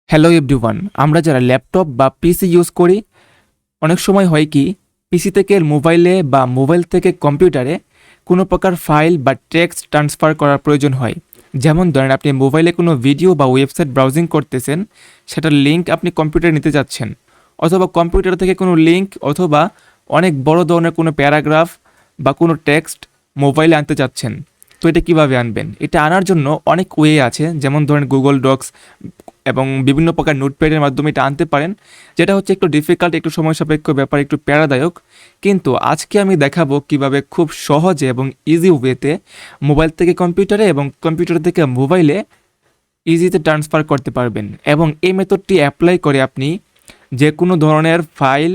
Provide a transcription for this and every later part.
Hello everyone, আমরা যারা laptop বা পিসি ইউজ করি অনেক সময় হয় কি পিসি থেকে মোবাইলে বা মোবাইল থেকে কম্পিউটারে কোনো প্রকার ফাইল বা টেক্সট ট্রান্সফার করার প্রয়োজন হয়। যেমন ধরেন আপনি মোবাইলে কোনো ভিডিও বা ওয়েবসাইট ব্রাউজিং করতেছেন, সেটার লিঙ্ক আপনি কম্পিউটারে নিতে যাচ্ছেন, অথবা কম্পিউটার থেকে কোনো লিঙ্ক অথবা অনেক বড় ধরনের কোনো প্যারাগ্রাফ বা কোনো টেক্সট মোবাইলে আনতে চাচ্ছেন। তো এটা কীভাবে আনবেন? এটা আনার জন্য অনেক ওয়ে আছে, যেমন ধরেন গুগল ডক্স এবং বিভিন্ন প্রকার নোটপ্যাডের মাধ্যমে এটা আনতে পারেন, যেটা হচ্ছে একটু ডিফিকাল্ট, একটু সময় সাপেক্ষ ব্যাপার, একটু প্যারাদায়ক। কিন্তু আজকে আমি দেখাবো কিভাবে খুব সহজে এবং ইজি ওয়েতে মোবাইল থেকে কম্পিউটারে এবং কম্পিউটার থেকে মোবাইলে ইজিতে ট্রান্সফার করতে পারবেন। এবং এই মেথডটি অ্যাপ্লাই করে আপনি যে কোনো ধরনের ফাইল,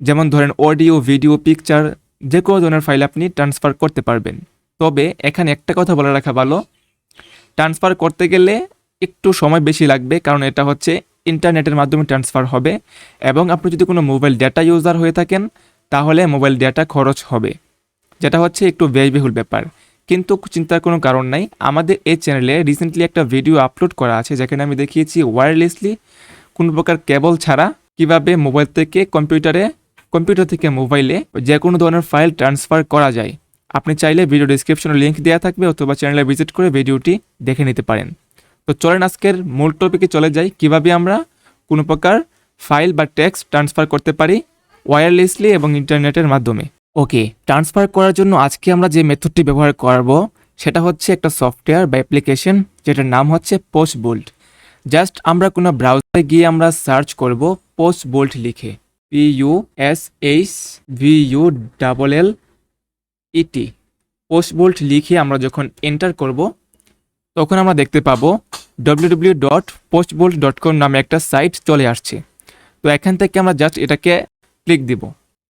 যেমন ধরেন অডিও, ভিডিও, পিকচার, যে কোনো ধরনের ফাইল আপনি ট্রান্সফার করতে পারবেন। তবে এখানে একটা কথা বলে রাখা ভালো, ট্রান্সফার করতে গেলে একটু সময় বেশি লাগবে, কারণ এটা হচ্ছে ইন্টারনেটের মাধ্যমে ট্রান্সফার হবে এবং আপনি যদি কোনো মোবাইল ডেটা ইউজার হয়ে থাকেন তাহলে মোবাইল ডেটা খরচ হবে, যেটা হচ্ছে একটু ব্যয়বহুল ব্যাপার। কিন্তু চিন্তার কোনো কারণ নাই, আমাদের এই চ্যানেলে রিসেন্টলি একটা ভিডিও আপলোড করা আছে যেখানে আমি দেখিয়েছি ওয়্যারলেসলি কোনো প্রকার কেবল ছাড়া কিভাবে মোবাইল থেকে কম্পিউটারে, কম্পিউটার থেকে মোবাইলে যে কোনো ধরনের ফাইল ট্রান্সফার করা যায়। আপনি চাইলে ভিডিও ডিসক্রিপশনে লিঙ্ক দেওয়া থাকবে অথবা চ্যানেলে ভিজিট করে ভিডিওটি দেখে নিতে পারেন। তো চলেন আজকের মূল টপিকে চলে যাই, কিভাবে আমরা কোনো প্রকার ফাইল বা টেক্সট ট্রান্সফার করতে পারি ওয়্যারলেসলি এবং ইন্টারনেটের মাধ্যমে। ওকে, ট্রান্সফার করার জন্য আজকে আমরা যে মেথডটি ব্যবহার করব সেটা হচ্ছে একটা সফটওয়্যার বা অ্যাপ্লিকেশন যেটার নাম হচ্ছে পোস্টবোল্ট। জাস্ট আমরা কোনো ব্রাউজারে গিয়ে আমরা সার্চ করব পোস্টবোল্ট লিখে, PUSHBULLET, পোস্টবোল্ট লিখে আমরা যখন এন্টার করব তখন আমরা দেখতে পাবো www.postbolt.com নামে একটা সাইট চলে আসছে। তো এখান থেকে আমরা জাস্ট এটাকে ক্লিক দিব।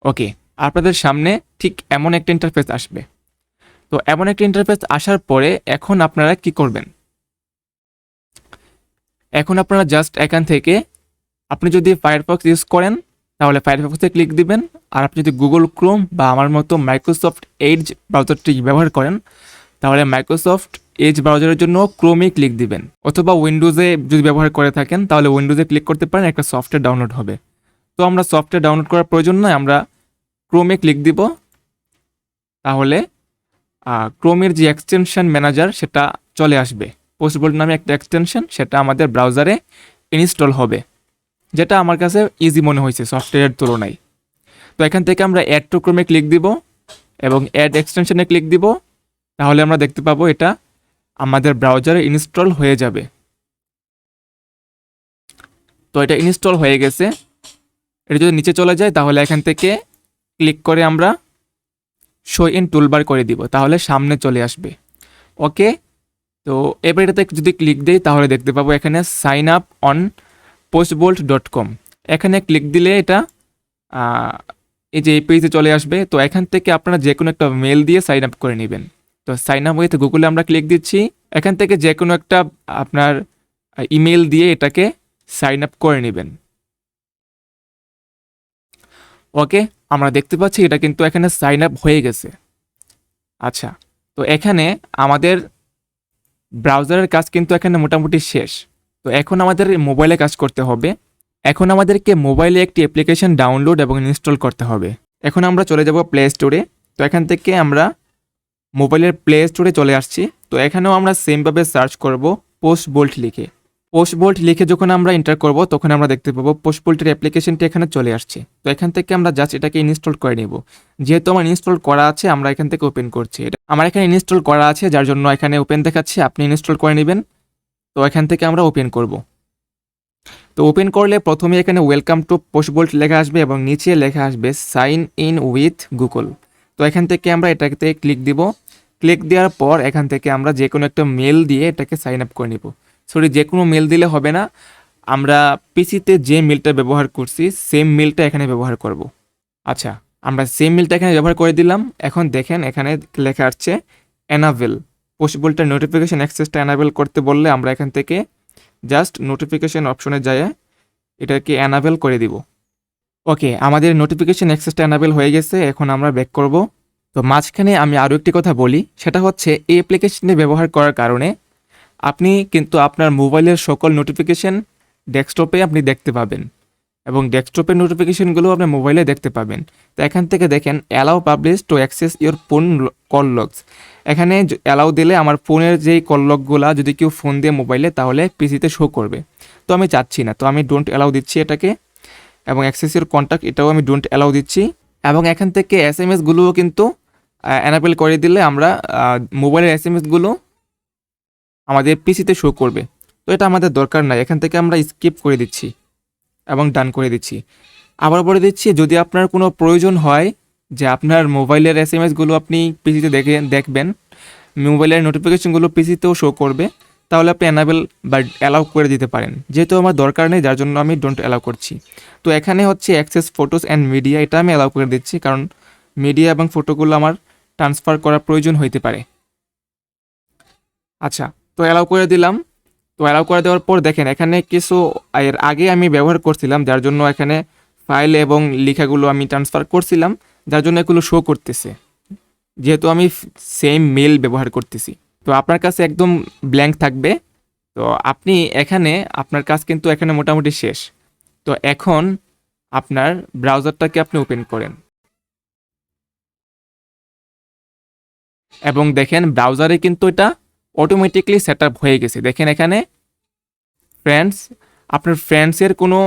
ওকে, আপনাদের সামনে ঠিক এমন একটা ইন্টারফেস আসবে। তো এমন একটা ইন্টারফেস আসার পরে এখন আপনারা কি করবেন? এখন আপনারা জাস্ট এখান থেকে, আপনি যদি ফায়ারফক্স ইউজ করেন তাহলে ফায়ারফক্সে ক্লিক দিবেন, আর আপনি যদি গুগল ক্রোম বা আমার মতো মাইক্রোসফট এজ ব্রাউজারটি ব্যবহার করেন তাহলে মাইক্রোসফট এজ ব্রাউজারের জন্য ক্রোমে ক্লিক দিবেন, অথবা উইন্ডোজে যদি ব্যবহার করে থাকেন তাহলে উইন্ডোজে ক্লিক করতে পারেন, একটা সফটওয়্যার ডাউনলোড হবে। তো আমরা সফটওয়্যার ডাউনলোড করার প্রয়োজন নয়, আমরা ক্রোমে ক্লিক দিব, তাহলে ক্রোমের যে এক্সটেনশন ম্যানেজার সেটা চলে আসবে। পোস্টবোল্ট নামে একটা এক্সটেনশন, সেটা আমাদের ব্রাউজারে ইনস্টল হবে, যেটা আমার কাছে ইজি মনে হয়েছে সফটওয়্যারের তুলনায়। তো এখান থেকে আমরা অ্যাড টু ক্রোমে ক্লিক দিব এবং অ্যাড এক্সটেনশনে ক্লিক দিব, তাহলে আমরা দেখতে পাবো এটা আমাদের ব্রাউজারে ইনস্টল হয়ে যাবে। তো এটা ইনস্টল হয়ে গেছে। এটা যদি নিচে চলে যায় তাহলে এখান থেকে ক্লিক করে আমরা শো ইন টুলবার করে দিব, তাহলে সামনে চলে আসবে। ওকে, তো এবার এটাতে যদি ক্লিক দিই তাহলে দেখতে পাবো এখানে সাইন আপ অন postbolt.com, এখানে ক্লিক দিলে এটা এই যে এই পেজে চলে আসবে। তো এখান থেকে আপনারা যে কোনো একটা মেল দিয়ে সাইন আপ করে নেবেন। তো সাইন আপ উইথ গুগলে আমরা ক্লিক দিচ্ছি, এখান থেকে যে কোনো একটা আপনার ইমেল দিয়ে এটাকে সাইন আপ করে নেবেন। ওকে, আমরা দেখতে পাচ্ছি এটা কিন্তু এখানে সাইন আপ হয়ে গেছে। আচ্ছা, তো এখানে আমাদের ব্রাউজারের কাজ কিন্তু এখানে মোটামুটি শেষ। তো এখন আমাদের মোবাইলে কাজ করতে হবে। এখন আমাদেরকে মোবাইলে একটি অ্যাপ্লিকেশন ডাউনলোড এবং ইনস্টল করতে হবে। এখন আমরা চলে যাব প্লে স্টোরে। তো এখান থেকে আমরা মোবাইলের প্লে স্টোরে চলে আসছি। তো এখানেও আমরা সেমভাবে সার্চ করব পোস্টবোল্ট লিখে। পোস্টবোল্ট লিখে যখন আমরা এন্টার করব তখন আমরা দেখতে পাবো পোস্টবোল্টের অ্যাপ্লিকেশনটি এখানে চলে আসছে। তো এখান থেকে আমরা জাস্ট এটাকে ইনস্টল করে নেব। যেহেতু আমার ইনস্টল করা আছে আমরা এখান থেকে ওপেন করছি। এটা আমার এখানে ইনস্টল করা আছে যার জন্য এখানে ওপেন দেখাচ্ছে, আপনি ইনস্টল করে নেবেন। তো এখান থেকে আমরা ওপেন করব। তো ওপেন করলে প্রথমে এখানে ওয়েলকাম টু পোস্টবোল্ট লেখা আসবে এবং নিচে লেখা আসবে সাইন ইন উইথ গুগল। তো এখান থেকে আমরা এটাতে ক্লিক দিব। ক্লিক দেওয়ার পর এখান থেকে আমরা যে কোনো একটা মেল দিয়ে এটাকে সাইন আপ করে নিব। সরি, যে কোনো মেল দিলে হবে না, আমরা পিসিতে যে মেলটা ব্যবহার করছি সেম মেলটা এখানে ব্যবহার করব। আচ্ছা, আমরা সেম মেলটা এখানে ব্যবহার করে দিলাম। এখন দেখেন এখানে লেখা আসছে এনাবেল, পোস্টবোল্টের নোটিফিকেশন অ্যাক্সেসটা এনাবেল করতে বললে আমরা এখান থেকে জাস্ট নোটিফিকেশন অপশনে যায় এটাকে এনাবেল করে দিব। ওকে, আমাদের নোটিফিকেশন অ্যাক্সেসটা এনাবেল হয়ে গেছে। এখন আমরা ব্যাক করব। তো মাঝখানে আমি আরও একটি কথা বলি, সেটা হচ্ছে এই অ্যাপ্লিকেশনে ব্যবহার করার কারণে আপনি কিন্তু আপনার মোবাইলের সকল নোটিফিকেশন ডেস্কটপে আপনি দেখতে পাবেন এবং ডেস্কটপের নোটিফিকেশনগুলো আপনি মোবাইলে দেখতে পাবেন। তো এখান থেকে দেখেন allow publish to access your phone call logs. এখানে অ্যালাউ দিলে আমার ফোনের যেই কল লগগুলা যদি কেউ ফোন দিয়ে মোবাইলে, তাহলে পিসিতে শো করবে। তো আমি চাচ্ছি না, তো আমি ডোন্ট অ্যালাউ দিচ্ছি এটাকে। এবং অ্যাক্সেস ইওর কন্ট্যাক্ট, এটাও আমি ডোন্ট অ্যালাউ দিচ্ছি। এবং এখান থেকে এসএমএসগুলোও কিন্তু অ্যানাবেল করে দিলে আমরা মোবাইলের এসএমএসগুলো আমাদের পিসিতে শো করবে। তো এটা আমাদের দরকার নাই, এখান থেকে আমরা স্কিপ করে দিচ্ছি এবং ডান করে দিচ্ছি। আবার বলে দিচ্ছি, যদি আপনার কোনো প্রয়োজন হয় যে আপনার মোবাইলের এসএমএসগুলো আপনি পিসিতে দেখবেন, মোবাইলের নোটিফিকেশনগুলো পিসিতেও শো করবে, তাহলে আপনি অ্যানাবেল বা অ্যালাউ করে দিতে পারেন। যেহেতু আমার দরকার নেই, যার জন্য আমি ডোন্ট অ্যালাউ করছি। তো এখানে হচ্ছে অ্যাক্সেস ফটোস অ্যান্ড মিডিয়া, এটা আমি অ্যালাউ করে দিচ্ছি, কারণ মিডিয়া এবং ফটোগুলো আমার ট্রান্সফার করার প্রয়োজন হইতে পারে। আচ্ছা, তো অ্যালাউ করে দিলাম। তো অ্যালাউ করে দেওয়ার পর দেখেন এখানে কিছু এর আগে আমি ব্যবহার করছিলাম, যার জন্য এখানে ফাইল এবং লেখাগুলো আমি ট্রান্সফার করছিলাম, যার জন্য এগুলো শো করতেছে, যেহেতু আমি সেম মেল ব্যবহার করতেছি। তো আপনার কাছে একদম ব্ল্যাঙ্ক থাকবে। তো আপনি এখানে আপনার কাজ কিন্তু এখানে মোটামুটি শেষ। তো এখন আপনার ব্রাউজারটাকে আপনি ওপেন করেন এবং দেখেন ব্রাউজারে কিন্তু এটা অটোমেটিকলি সেট আপ হয়ে গেছে। দেখেন এখানে ফ্রেন্ডস, আপনার ফ্রেন্ডসের কোনো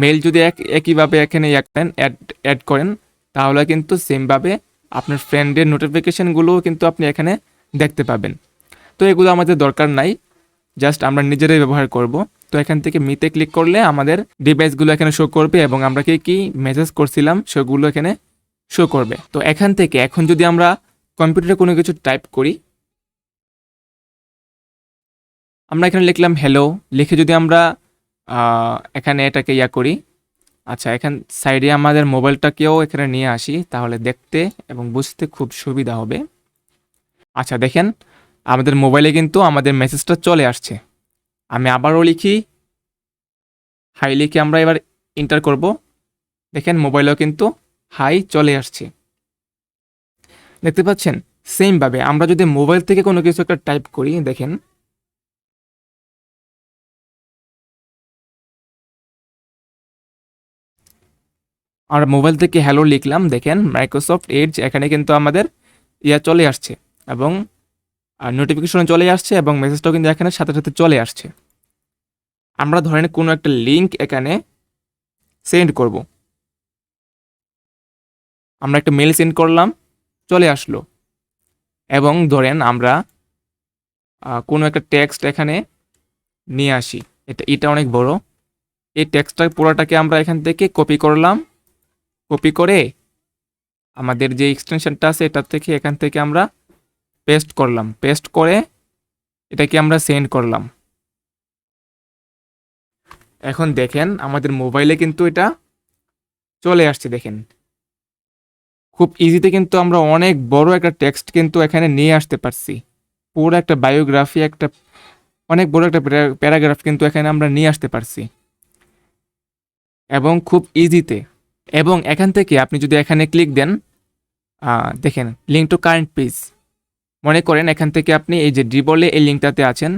মেল যদি একইভাবে এখানে অ্যাড করেন, তাহলে কিন্তু সেমভাবে আপনার ফ্রেন্ডের নোটিফিকেশানগুলোও কিন্তু আপনি এখানে দেখতে পাবেন। তো এগুলো আমাদের দরকার নাই, জাস্ট আমরা নিজেরাই ব্যবহার করব। তো এখান থেকে মিতে ক্লিক করলে আমাদের ডিভাইসগুলো এখানে শো করবে এবং আমরা কি মেসেজ করছিলাম সেগুলো এখানে শো করবে। তো এখান থেকে এখন যদি আমরা কম্পিউটারে কোনো কিছু টাইপ করি, আমরা এখানে লিখলাম হ্যালো, লিখে যদি আমরা এখানে এটাকে করি, আচ্ছা এখান সাইডে আমাদের মোবাইলটাকেও এখানে নিয়ে আসি, তাহলে দেখতে এবং বুঝতে খুব সুবিধা হবে। আচ্ছা দেখেন আমাদের মোবাইলে কিন্তু আমাদের মেসেজটা চলে আসছে। আমি আবারও লিখি হাই, লিখে আমরা এবার এন্টার করব। দেখেন মোবাইলেও কিন্তু হাই চলে আসছে, দেখতে পাচ্ছেন। সেমভাবে আমরা যদি মোবাইল থেকে কোনো কিছু একটা টাইপ করি, দেখেন আমরা মোবাইল থেকে হ্যালো লিখলাম, দেখেন মাইক্রোসফট এডজ এখানে কিন্তু আমাদের চলে আসছে এবং নোটিফিকেশন চলে আসছে এবং মেসেজটাও কিন্তু এখানে সাথে সাথে চলে আসছে। আমরা ধরেন কোনো একটা লিঙ্ক এখানে সেন্ড করব, আমরা একটা মেল সেন্ড করলাম, চলে আসলো। এবং ধরেন আমরা কোনো একটা টেক্সট এখানে নিয়ে আসি, এটা অনেক বড়, এই টেক্সটটা পুরোটাকে আমরা এখান থেকে কপি করলাম, কপি করে আমাদের যে এক্সটেনশনটা আছে এটা থেকে এখান থেকে আমরা পেস্ট করলাম, পেস্ট করে এটাকে আমরা সেন্ড করলাম। এখন দেখেন আমাদের মোবাইলে কিন্তু এটা চলে আসছে। দেখেন খুব ইজিতে কিন্তু আমরা অনেক বড় একটা টেক্সট কিন্তু এখানে নিয়ে আসতে পারছি, পুরো একটা বায়োগ্রাফি, একটা অনেক বড় একটা প্যারাগ্রাফ কিন্তু এখানে আমরা নিয়ে আসতে পারছি এবং খুব ইজিতে। এবং এখান থেকে আপনি যদি এখানে ক্লিক দেন, দেখেন লিঙ্ক টু কারেন্ট পেজ, মনে করেন এখান থেকে আপনি এই যে ড্রিবলে এই লিঙ্কটাতে আছেন,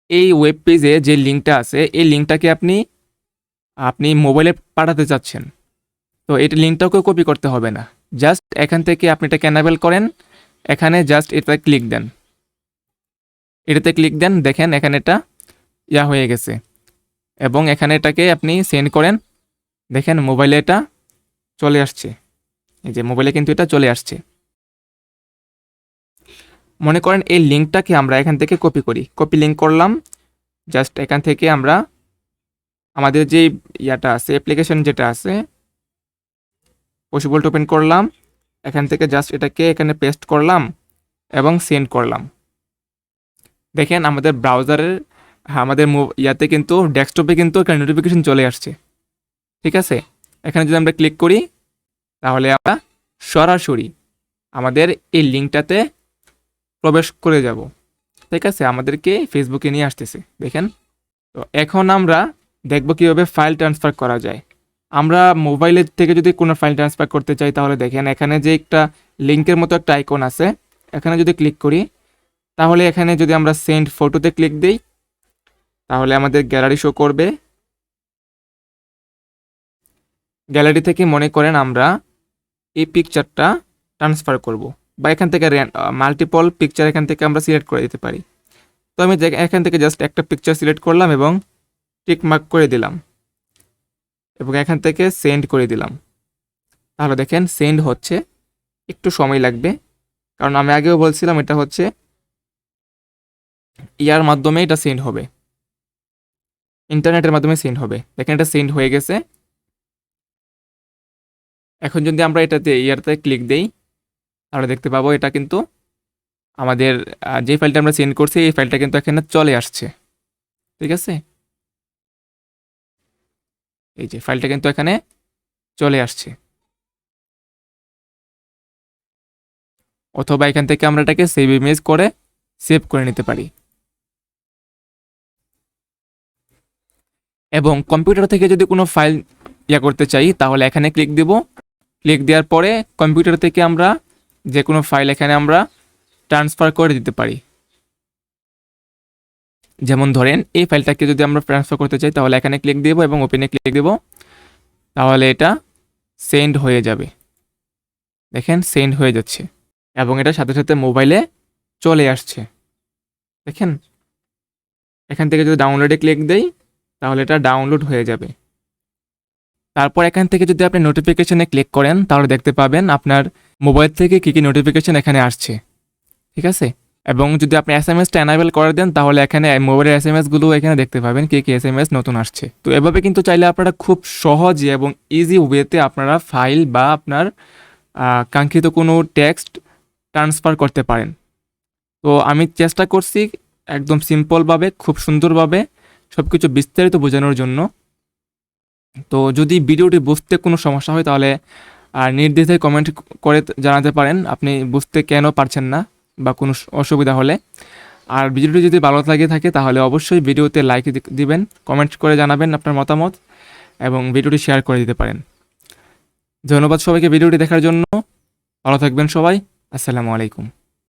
এই ওয়েব পেজে যে লিঙ্কটা আছে এই লিঙ্কটাকে আপনি মোবাইলে পাঠাতে চাচ্ছেন। তো এটা লিঙ্কটাকেও কপি করতে হবে না, জাস্ট এখান থেকে আপনি এটাকে এনাবেল করেন, এখানে জাস্ট এটা ক্লিক দেন, এটাতে ক্লিক দেন, দেখেন এখানে এটা হয়ে গেছে এবং এখানে এটাকে আপনি সেন্ড করেন, দেখেন মোবাইলে এটা চলে আসছে। এই যে মোবাইলে কিন্তু এটা চলে আসছে। মনে করেন এই লিঙ্কটাকে আমরা এখান থেকে কপি করি, কপি লিঙ্ক করলাম, জাস্ট এখান থেকে আমরা আমাদের যে আছে অ্যাপ্লিকেশন যেটা আছে পসিবল ওপেন করলাম, এখান থেকে জাস্ট এটাকে এখানে পেস্ট করলাম এবং সেন্ড করলাম। দেখেন আমাদের ব্রাউজারের আমাদের কিন্তু ডেস্কটপে কিন্তু এখানে নোটিফিকেশন চলে আসছে। ঠিক আছে, এখানে যদি আমরা ক্লিক করি তাহলে আমরা সরাসরি আমাদের এই লিঙ্কটাতে প্রবেশ করে যাব। ঠিক আছে, আমাদেরকে ফেসবুকে নিয়ে আসতেছে, দেখেন। তো এখন আমরা দেখব কীভাবে ফাইল ট্রান্সফার করা যায়। আমরা মোবাইলের থেকে যদি কোনো ফাইল ট্রান্সফার করতে চাই, তাহলে দেখেন এখানে যে একটা লিঙ্কের মতো একটা আইকন আছে, এখানে যদি ক্লিক করি তাহলে এখানে যদি আমরা সেন্ড ফটোতে ক্লিক দিই, তাহলে আমাদের গ্যালারি শো করবে। গ্যালারি থেকে মনে করেন আমরা এই পিকচারটা ট্রান্সফার করব, বা এখান থেকে মাল্টিপল পিকচার এখান থেকে আমরা সিলেক্ট করে দিতে পারি। তো আমি এখান থেকে জাস্ট একটা পিকচার সিলেক্ট করলাম এবং টিক মার্ক করে দিলাম এবং এখান থেকে সেন্ড করে দিলাম। তাহলে দেখেন সেন্ড হচ্ছে, একটু সময় লাগবে, কারণ আমি আগেও বলছিলাম এটা হচ্ছে ইয়ার মাধ্যমে এটা সেন্ড হবে, ইন্টারনেটের মাধ্যমে সেন্ড হবে। দেখেন এটা সেন্ড হয়ে গেছে। এখন যদি আমরা এটাতে ইয়ারতে ক্লিক দেই তাহলে দেখতে পাবো এটা কিন্তু আমাদের যে ফাইলটা আমরা সেন্ড করছি এই ফাইলটা কিন্তু এখানে চলে আসছে। ঠিক আছে, এই যে ফাইলটা কিন্তু এখানে চলে আসছে। অথবা এখান থেকে আমরা এটাকে সেভ ইমেজ করে সেভ করে নিতে পারি। এবং কম্পিউটার থেকে যদি কোনো ফাইল করতে চাই তাহলে এখানে ক্লিক দেব। ক্লিক দেওয়ার পরে কম্পিউটার থেকে আমরা যে কোনো ফাইল এখানে আমরা ট্রান্সফার করে দিতে পারি। যেমন ধরেন এই ফাইলটাকে যদি আমরা ট্রান্সফার করতে চাই তাহলে এখানে ক্লিক দেব এবং ওপেনে ক্লিক দেব, তাহলে এটা সেন্ড হয়ে যাবে। দেখেন সেন্ড হয়ে যাচ্ছে এবং এটা সাথে সাথে মোবাইলে চলে আসছে। দেখেন এখান থেকে যদি ডাউনলোডে ক্লিক দেই তাহলে এটা ডাউনলোড হয়ে যাবে। তারপর এখান থেকে যদি আপনি নোটিফিকেশনে ক্লিক করেন তাহলে দেখতে পাবেন আপনার মোবাইল থেকে কী কী নোটিফিকেশন এখানে আসছে। ঠিক আছে, এবং যদি আপনি এসএমএসটা এনাবেল করে দেন তাহলে এখানে মোবাইলের এসএমএসগুলো এখানে দেখতে পাবেন কী কী এসএমএস নতুন আসছে। তো এভাবে কিন্তু চাইলে আপনারা খুব সহজে এবং ইজি ওয়েতে আপনারা ফাইল বা আপনার কাঙ্ক্ষিত কোনো টেক্সট ট্রান্সফার করতে পারেন। তো আমি চেষ্টা করছি একদম সিম্পলভাবে খুব সুন্দরভাবে সব কিছু বিস্তারিত বোঝানোর জন্য। তো যদি ভিডিওটি বুঝতে কোনো সমস্যা হয় তাহলে নির্দ্বিধায় কমেন্ট করে জানাতে পারেন আপনি বুঝতে কেন পারছেন না বা কোনো অসুবিধা হলে। আর ভিডিওটি যদি ভালো লাগে থাকে তাহলে অবশ্যই ভিডিওতে লাইক দিবেন, কমেন্ট করে জানাবেন আপনার মতামত এবং ভিডিওটি শেয়ার করে দিতে পারেন। ধন্যবাদ সবাইকে ভিডিওটি দেখার জন্য। ভালো থাকবেন সবাই। আসসালামু আলাইকুম।